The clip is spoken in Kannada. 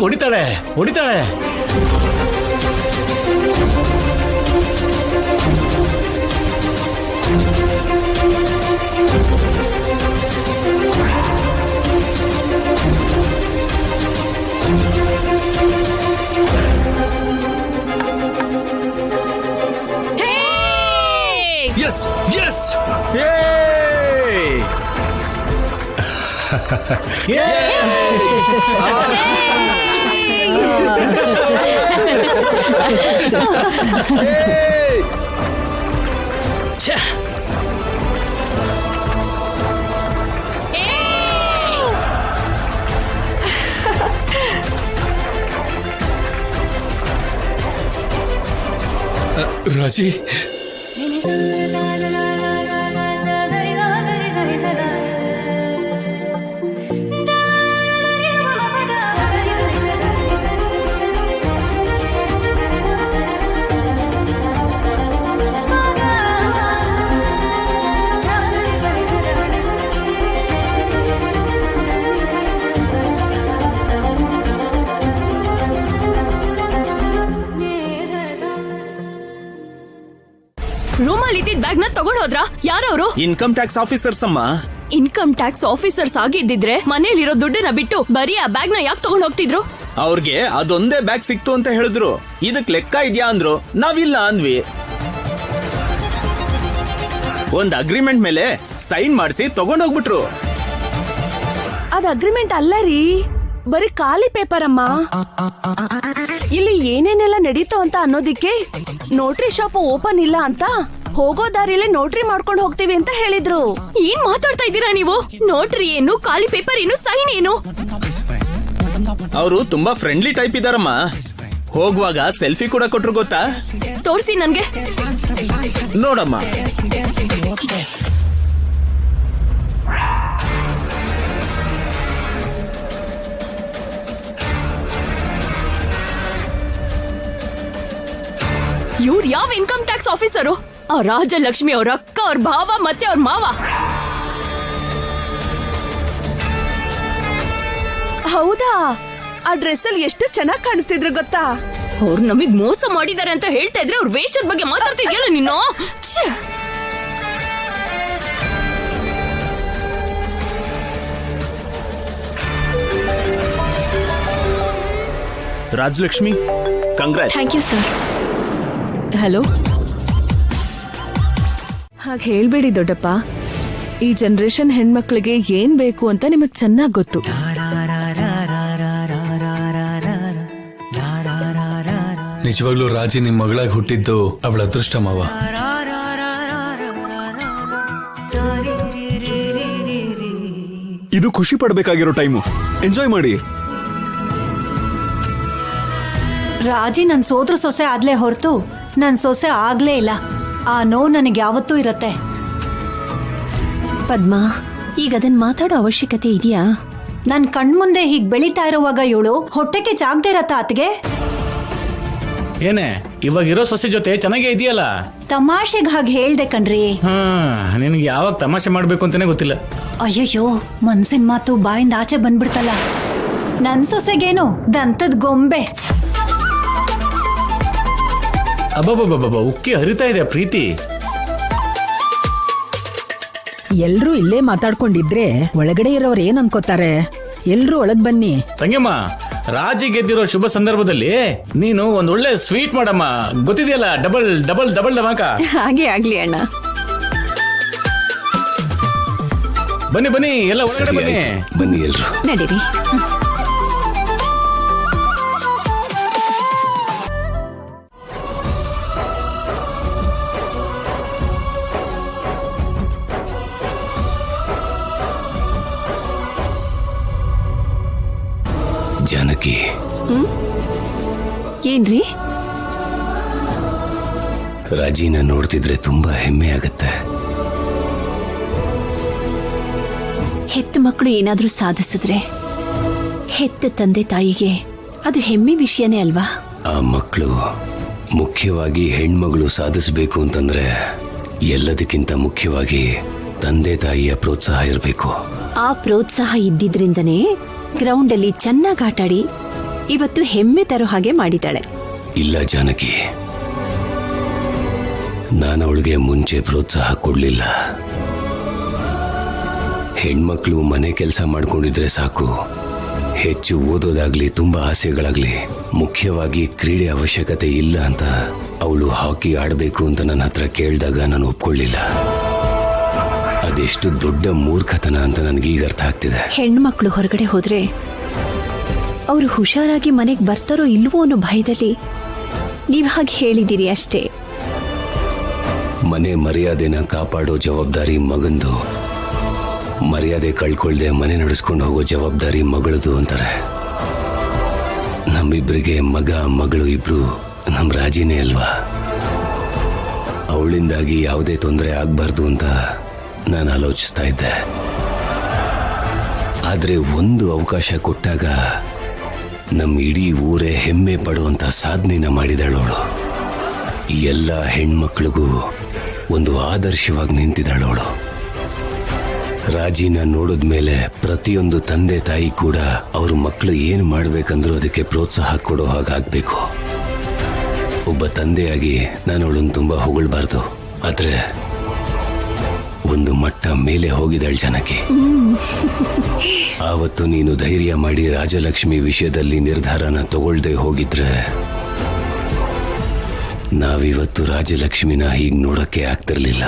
ಹೊಡಿತಾಳೆ ಹೊಡಿತಾಳೆ. Yes! Yes! Yay! ರಾಜಿ, ರೂಮಲ್ಲಿ ಇದ್ದಿದ್ ಬ್ಯಾಗ್ ನ ತಗೊಂಡ್ ಹೋದ್ರ? ಯಾರವ್ರು? ಇನ್ಕಮ್ ಟ್ಯಾಕ್ಸ್ ಆಫೀಸರ್ಸ್ ಅಮ್ಮ. ಇನ್ಕಮ್ ಟ್ಯಾಕ್ಸ್ ಆಫೀಸರ್ಸ್ ಆಗಿದ್ದಿದ್ರೆ ಮನೇಲಿರೋ ದುಡ್ಡನ್ನ ಬಿಟ್ಟು ಬರೀ ಆ ಬ್ಯಾಗ್ ನ ಯಾಕೆ ತಗೊಂಡ್ ಹೋಗ್ತಿದ್ರು? ಅವ್ರಿಗೆ ಅದೊಂದೇ ಬ್ಯಾಗ್ ಸಿಕ್ತು ಅಂತ ಹೇಳಿದ್ರು. ಇದಕ್ ಲೆಕ್ಕ ಇದ್ಯಾ ಅಂದ್ರು, ನಾವಿಲ್ಲ ಅಂದ್ವಿ. ಒಂದ್ ಅಗ್ರಿಮೆಂಟ್ ಮೇಲೆ ಸೈನ್ ಮಾಡಿಸಿ ತಗೊಂಡೋಗ್ಬಿಟ್ರು. ಅದ್ ಅಗ್ರಿಮೆಂಟ್ ಅಲ್ಲ ರೀ, ಬರೀ ಖಾಲಿ ಪೇಪರ್ ಅಮ್ಮ. ಇಲ್ಲಿ ಏನೇನೆಲ್ಲ ನಡೀತು ಅಂತ ಅನ್ನೋದಿಕ್ಕೆ ನೋಟ್ರಿ ಶಾಪ್ ಓಪನ್ ಇಲ್ಲ ಅಂತ ಹೋಗೋ ದಾರಿಲಿ ನೋಟ್ರಿ ಮಾಡ್ಕೊಂಡು ಹೋಗ್ತೀವಿ ಅಂತ ಹೇಳಿದ್ರು. ಏನ್ ಮಾತಾಡ್ತಾ ಇದ್ದೀರಾ ನೀವು? ನೋಟ್ರಿ ಏನು, ಖಾಲಿ ಪೇಪರ್ ಏನು, ಸೈನ್ ಏನು? ಅವರು ತುಂಬಾ ಫ್ರೆಂಡ್ಲಿ ಟೈಪ್ ಇದಾರಮ್ಮ. ಹೋಗುವಾಗ ಸೆಲ್ಫಿ ಕೂಡ ಕೊಟ್ರು ಗೊತ್ತಾ? ತೋರ್ಸಿ ನನ್ಗೆ. ನೋಡಮ್ಮ. ಇವ್ರು ಯಾವ ಇನ್ಕಮ್ ಟ್ಯಾಕ್ಸ್ ಆಫೀಸರು? ಆ ರಾಜಲಕ್ಷ್ಮಿ ಅವ್ರ ಅಕ್ಕ, ಅವ್ರ ಭಾವ ಮತ್ತೆ ಅವ್ರ ಮಾವ. ಹೌದಾ? ಆ ಡ್ರೆಸ್ ಅಲ್ಲಿ ಎಷ್ಟು ಚೆನ್ನಾಗಿ ಕಾಣಿಸ್ತಿದ್ರು ಗೊತ್ತಾ? ಅವ್ರು ನಮಗ್ ಮೋಸ ಮಾಡಿದ್ದಾರೆ ಅಂತ ಹೇಳ್ತಾ ಇದ್ರೆ ಅವ್ರ ವೇಷದ ಬಗ್ಗೆ ಮಾತಾಡ್ತಿದ್ಯಲ್ಲ ನೀನು. Rajalakshmi, congrats. Thank you sir. Hello. ಹಾಗೆ ಹೇಳ್ಬೇಡಿ ದೊಡ್ಡಪ್ಪ, ಈ ಜನರೇಷನ್ ಹೆಣ್ಮಕ್ಳಿಗೆ ಏನ್ ಬೇಕು ಅಂತ ನಿಮಗ್ ಚೆನ್ನಾಗ್ ಗೊತ್ತು. ನಿಜವಾಗ್ಲೂ ರಾಜಿ ನಿಮ್ ಮಗಳಾಗಿ ಹುಟ್ಟಿದ್ದು ಅವಳ ಅದೃಷ್ಟ ಮಾವ. ಇದು ಖುಷಿ ಪಡ್ಬೇಕಾಗಿರೋ ಟೈಮು, ಎಂಜಾಯ್ ಮಾಡಿ. ರಾಜಿ ನನ್ ಸೋದ್ರ ಸೊಸೆ ಆದ್ಲೇ ಹೊರತು ನನ್ ಸೊಸೆ ಆಗ್ಲೇ ಇಲ್ಲ. ಆ ನೋವು ನನಗೆ ಯಾವತ್ತೂ ಇರತ್ತೆ. ಪದ್ಮಾ, ಈಗ ಅದನ್ ಮಾತಾಡೋ ಅವಶ್ಯಕತೆ ಇದೆಯಾ? ನನ್ ಕಣ್ಮುಂದೆ ಹೀಗ್ ಬೆಳೀತಾ ಇರುವಾಗ ಇವಳು ಹೊಟ್ಟೆಗೆ ಜಾಗದೆ ಇರತ್ತ ಆತ್ಗೆ? ಏನೇ ಇವಾಗ ಇರೋ ಸೊಸೆ ಜೊತೆ ಚೆನ್ನಾಗೇ ಇದೆಯಲ್ಲ. ತಮಾಷೆಗೆ ಹಾಗೆ ಹೇಳ್ದೆ ಕಣ್ರಿ. ನಿನ್ಗೆ ಯಾವಾಗ ತಮಾಷೆ ಮಾಡ್ಬೇಕು ಅಂತಾನೆ ಗೊತ್ತಿಲ್ಲ. ಅಯ್ಯಯ್ಯೋ, ಮನ್ಸಿನ ಮಾತು ಬಾಯಿಂದ ಆಚೆ ಬಂದ್ಬಿಡ್ತಲ್ಲ. ನನ್ ಸೊಸೆಗೇನು ದಂತದ ಗೊಂಬೆ. ಅಬ್ಬಬ್ಬಬ್ಬ, ಉಕ್ಕಿ ಹರಿತಾ ಇದೆ ಪ್ರೀತಿ. ಎಲ್ರೂ ಇಲ್ಲೇ ಮಾತಾಡ್ಕೊಂಡಿದ್ರೆ ಒಳಗಡೆ ಇರೋರು ಏನ್ ಅನ್ಕೋತಾರೆ? ಎಲ್ರೂ ಒಳಗ್ ಬನ್ನಿ. ತಂಗಮ್ಮ, ರಾಜಿ ಗೆದ್ದಿರೋ ಶುಭ ಸಂದರ್ಭದಲ್ಲಿ ನೀನು ಒಂದ್ ಒಳ್ಳೆ ಸ್ವೀಟ್ ಮಾಡಮ್ಮ. ಗೊತ್ತಿದೆಯಲ್ಲ, ಡಬಲ್ ಡಬಲ್ ಡಬಲ್ ಧಮಾಕ. ಹಾಗೆ ಆಗ್ಲಿ ಅಣ್ಣ. ಬನ್ನಿ ಬನ್ನಿ, ಎಲ್ಲ ಒಳಗಡೆ ಬನ್ನಿ. ಬನ್ನಿ ಎಲ್ರು. ನಡೀರಿ. ಜಾನಕಿ, ಏನ್ರಿ? ರಾಜಿನ ನೋಡ್ತಿದ್ರೆ ತುಂಬಾ ಹೆಮ್ಮೆ ಆಗತ್ತೆ. ಹೆತ್ತ ಮಕ್ಕಳು ಏನಾದ್ರೂ ಸಾಧಿಸಿದ್ರೆ ಹೆತ್ತ ತಂದೆ ತಾಯಿಗೆ ಅದು ಹೆಮ್ಮೆ ವಿಷಯನೇ ಅಲ್ವಾ? ಆ ಮಕ್ಕಳು, ಮುಖ್ಯವಾಗಿ ಹೆಣ್ಮಗಳು ಸಾಧಿಸಬೇಕು ಅಂತಂದ್ರೆ ಎಲ್ಲದಕ್ಕಿಂತ ಮುಖ್ಯವಾಗಿ ತಂದೆ ತಾಯಿಯ ಪ್ರೋತ್ಸಾಹ ಇರಬೇಕು. ಆ ಪ್ರೋತ್ಸಾಹ ಇದ್ದಿದ್ರಿಂದನೇ ಗ್ರೌಂಡ್ ಅಲ್ಲಿ ಚೆನ್ನಾಗಿ ಆಟಾಡಿ ಇವತ್ತು ಹೆಮ್ಮೆ ತರೋ ಹಾಗೆ ಮಾಡಿದಾಳೆ. ಇಲ್ಲ ಜಾನಕಿ, ನಾನು ಅವಳಿಗೆ ಮುಂಚೆ ಪ್ರೋತ್ಸಾಹ ಕೊಡ್ಲಿಲ್ಲ. ಹೆಣ್ಮಕ್ಳು ಮನೆ ಕೆಲಸ ಮಾಡ್ಕೊಂಡಿದ್ರೆ ಸಾಕು, ಹೆಚ್ಚು ಓದೋದಾಗ್ಲಿ ತುಂಬಾ ಆಸೆಗಳಾಗ್ಲಿ, ಮುಖ್ಯವಾಗಿ ಕ್ರೀಡೆ ಅವಶ್ಯಕತೆ ಇಲ್ಲ ಅಂತ ಅವಳು ಹಾಕಿ ಆಡಬೇಕು ಅಂತ ನನ್ನ ಹತ್ರ ಕೇಳಿದಾಗ ನಾನು ಒಪ್ಕೊಳ್ಳಿಲ್ಲ. ಅದೆಷ್ಟು ದೊಡ್ಡ ಮೂರ್ಖತನ ಅಂತ ನನಗೀಗ ಅರ್ಥ ಆಗ್ತಿದೆ. ಹೆಣ್ಮಕ್ಳು ಹೊರಗಡೆ ಹೋದ್ರೆ ಅವರು ಹುಷಾರಾಗಿ ಮನೆಗೆ ಬರ್ತಾರೋ ಇಲ್ವೋ ಅನ್ನೋ ಭಯದಲ್ಲಿ ನೀವ್ ಹಾಗೆ ಹೇಳಿದ್ದೀರಿ ಅಷ್ಟೇ. ಮನೆ ಮರ್ಯಾದೆನ ಕಾಪಾಡೋ ಜವಾಬ್ದಾರಿ ಮಗಂದು, ಮರ್ಯಾದೆ ಕಳ್ಕೊಳ್ದೆ ಮನೆ ನಡೆಸ್ಕೊಂಡು ಹೋಗೋ ಜವಾಬ್ದಾರಿ ಮಗಳದು ಅಂತಾರೆ. ನಮ್ಮಿಬ್ರಿಗೆ ಮಗ ಮಗಳು ಇಬ್ರು ನಮ್ ರಾಜಿನೇ ಅಲ್ವಾ. ಅವಳಿಂದಾಗಿ ಯಾವುದೇ ತೊಂದರೆ ಆಗ್ಬಾರ್ದು ಅಂತ ನಾನು ಆಲೋಚಿಸ್ತಾ ಇದ್ದೆ. ಆದ್ರೆ ಒಂದು ಅವಕಾಶ ಕೊಟ್ಟಾಗ ನಮ್ಮ ಇಡೀ ಊರೇ ಹೆಮ್ಮೆ ಪಡುವಂತ ಸಾಧನೆನ ಮಾಡಿದಳವಳು. ಎಲ್ಲ ಹೆಣ್ಮಕ್ಳಿಗೂ ಒಂದು ಆದರ್ಶವಾಗಿ ನಿಂತಿದ್ದಾಳವಳು. ರಾಜಿನ ನೋಡಿದ್ಮೇಲೆ ಪ್ರತಿಯೊಂದು ತಂದೆ ತಾಯಿ ಕೂಡ ಅವ್ರ ಮಕ್ಕಳು ಏನು ಮಾಡ್ಬೇಕಂದ್ರೂ ಅದಕ್ಕೆ ಪ್ರೋತ್ಸಾಹ ಕೊಡೋ ಹಾಗಾಗ್ಬೇಕು. ಒಬ್ಬ ತಂದೆಯಾಗಿ ನಾನು ಅವಳನ್ನು ತುಂಬಾ ಹೊಗಳ್ಬಾರ್ದು, ಆದ್ರೆ ಒಂದು ಮಟ್ಟ ಮೇಲೆ ಹೋಗಿದ್ದಾಳೆ ಜಾನಕಿ. ಆವತ್ತು ನೀನು ಧೈರ್ಯ ಮಾಡಿ ರಾಜಲಕ್ಷ್ಮಿ ವಿಷಯದಲ್ಲಿ ನಿರ್ಧಾರನ ತಗೊಳ್ದೆ ಹೋಗಿದ್ರೆ ನಾವಿವತ್ತು ರಾಜಲಕ್ಷ್ಮಿನ ಹೀಗ್ ನೋಡಕ್ಕೆ ಆಗ್ತಿರ್ಲಿಲ್ಲ.